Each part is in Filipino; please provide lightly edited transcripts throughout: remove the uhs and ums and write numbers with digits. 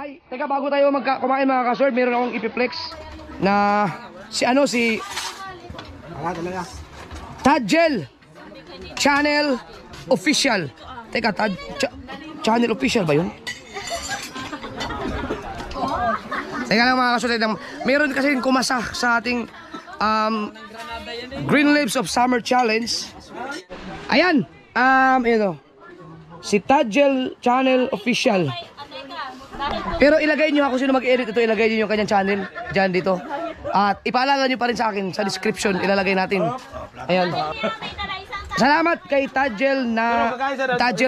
Ay, teka, bago tayo kumain mga ka-sword, meron akong ipiplex na si Tadjel Channel Official. Teka, Channel Official ba yun? Teka lang mga ka-sword, meron kasi kumasa sa ating Green Leaves of Summer Challenge. Ayan, ito. Si Tadjel Channel Official. Pero ilagay nyo ako, sino mag-edit ito, ilagay nyo yung kanyang channel dyan dito. At ipaalala nyo pa rin sa akin sa description, ilalagay natin. Ayan. Salamat kay Tadjel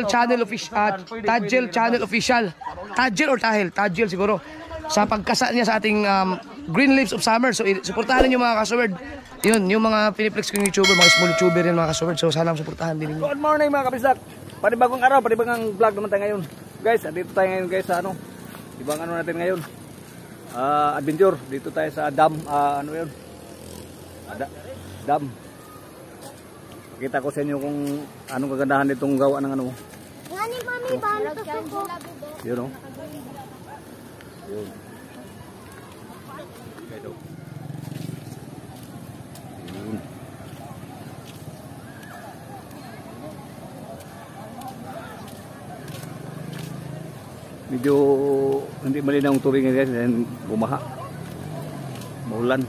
Channel Official. Tadjel Channel Official. Tadjel or Tahel? Tadjel siguro. Sa pagkasa niya sa ating Green Leaves of Summer. So suportahan niyo mga ka-sword. Yun, yung mga piniplex kong YouTuber, mga small YouTuber yan mga ka-sword. So sana suportahan din niyo. Good morning mga kapisdak. Panibagong araw, panibagong vlog naman tayo ngayon. Guys, dito tayo ngayon guys sa ibang natin ngayon. Adventure. Dito tayo sa dam, yun? Dam. Pakita ko sa inyo kung anong kagandahan nitong gawa ng Ngani mami, bahan ito ko. Yun o. Yun. Yun. Medyo hindi malinaw ang tubig guys, then bumaha. Maulan.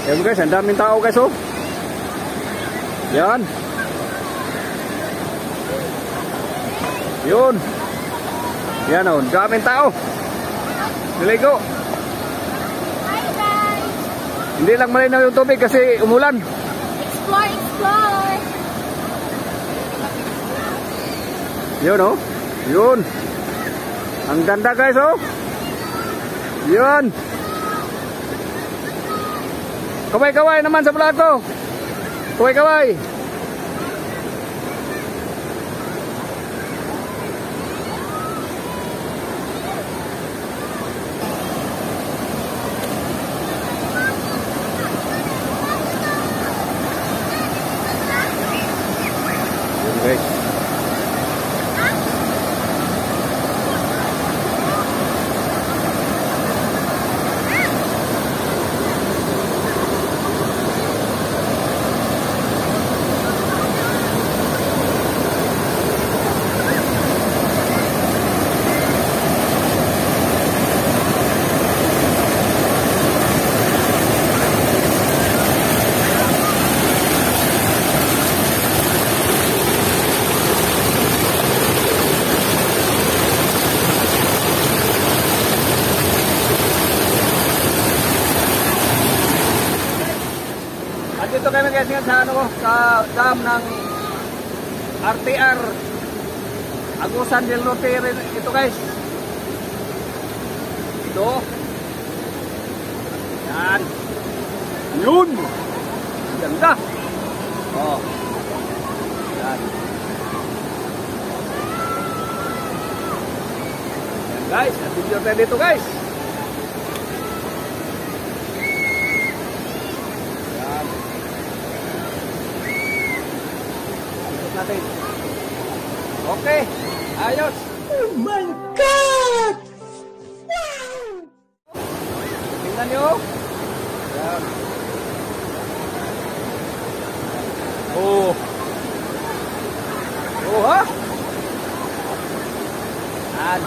Ayan guys, ang daming tao guys oh. Yan. Yun. Yan oh, daming tao. Niligo. Hi guys. Hindi lang malinaw yung tubig kasi umulan. Explore, explore. Yun oh. Yun. Ang ganda guys oh. Yun. Kaway-kaway naman sa vlog ko. Kaway-kaway. Okay. Dito kami guys sa sa dam ng RTR Agusan del Norte ito guys. Ito Yan. Yun. Ganda. Oh. Yan. Yan guys, adventure tayo dito guys. Yan. Ikot natin. Okay. Ayos. Oh my God! Tingnan nyo. Yan. Oh. Oh ha? Yan.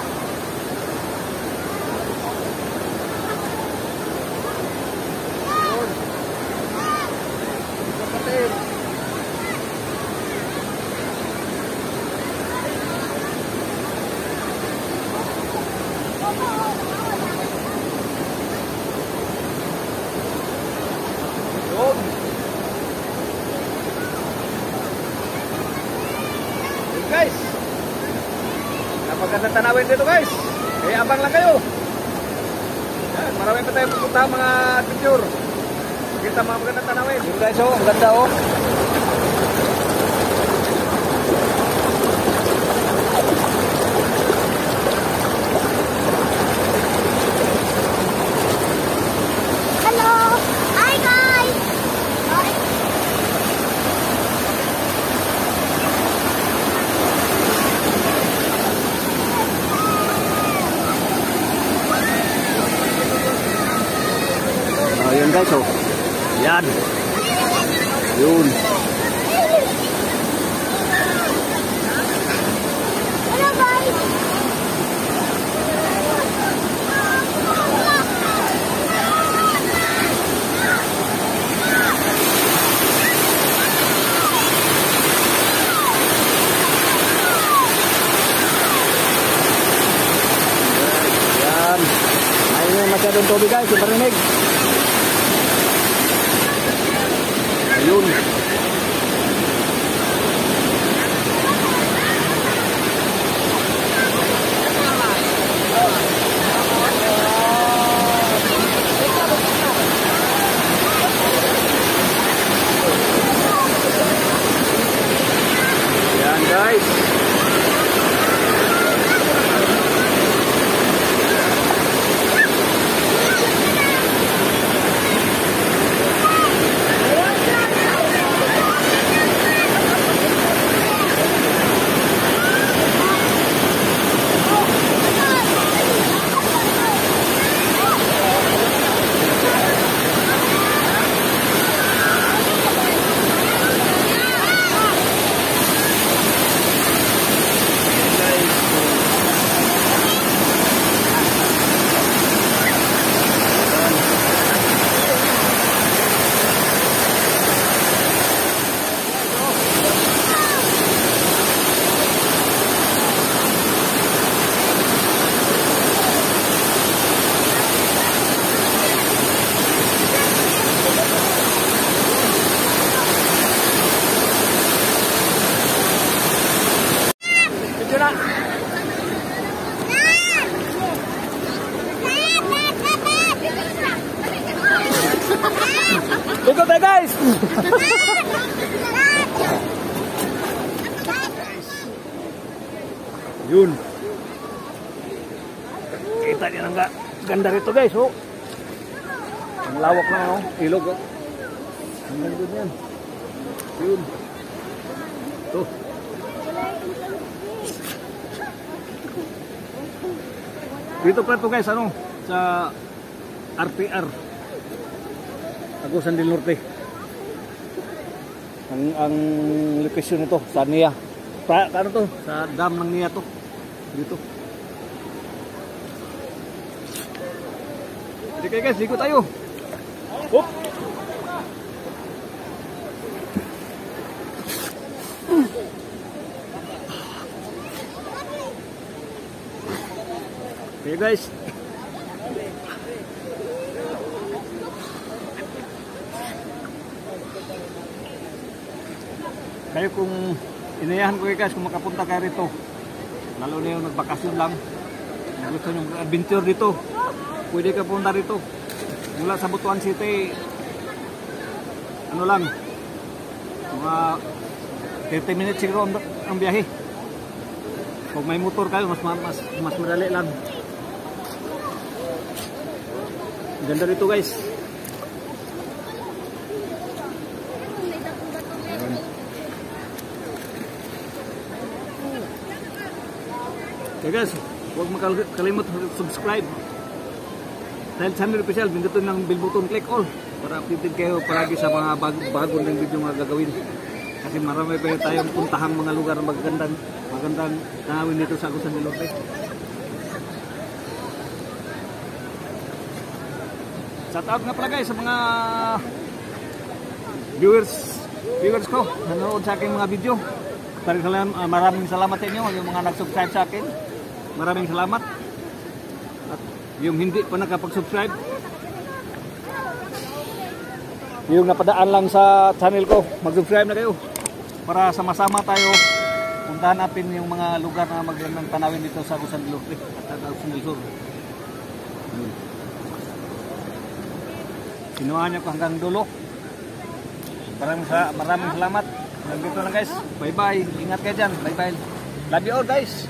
Yun. Ikot natin. Yun. Yun guys. Napaganda tanawin dito guys. Kaya abang lang kayo. Yan, marami pa tayong pupunta mga adventure. Kita mga magandang tanawin. Yun guys oh, maganda oh. Hello. Hi guys. Yun guys oh. Yan. Yun. Hello guys. Yan. Ayun masyadong tubig guys, yung parinig. Ayun. Yan guys. Video na. Ikot tayo guys. Yun. Kita niyo ang ganda rito guys oh. Ang lawak na oh, ilog oh. Ang ganda niyan. Yun. Tuh. Dito pa ito guys, ano, sa RPR Agusan del Norte. Ang location nito sa Nia. Ano to? Sa dam ng Nia to. Dito. Sige guys, ikot tayo. Hop. Okay guys. Kayo kung inayahan ko kayo guys kung makapunta kayo rito, lalo na yung nagbakasyon lang, gusto nyo mag-adventure dito, pwede ka punta rito. Mula sa Butuan City, ano lang, mga 30 minutes siguro ang biyahe. Kung may motor kayo, mas madali lang. Ganda rito guys. Okay guys, huwag makalimot subscribe. Dahil channel official, pindutin ng bell button, click all para updated kayo palagi sa mga bagong video nga gagawin. Kasi marami pa tayong puntahang mga lugar na magandang tanawin dito sa Agusan del Norte. Shout out nga pala guys sa mga viewers ko nanonood sa aking mga video. Maraming salamat sa inyo, yung mga nag-subscribe sa akin. Maraming salamat. At yung hindi pa nakapag-subscribe, yung napadaan lang sa channel ko, mag-subscribe na kayo para sama-sama tayo puntahan natin yung mga lugar na magandang tanawin dito sa Agusan del Norte at Agusan del Sur. Sinuha niyo ko hanggang dulo. Maraming salamat. Hanggang dito lang guys. Bye bye. Ingat kayo dyan. Bye bye. Love you all guys.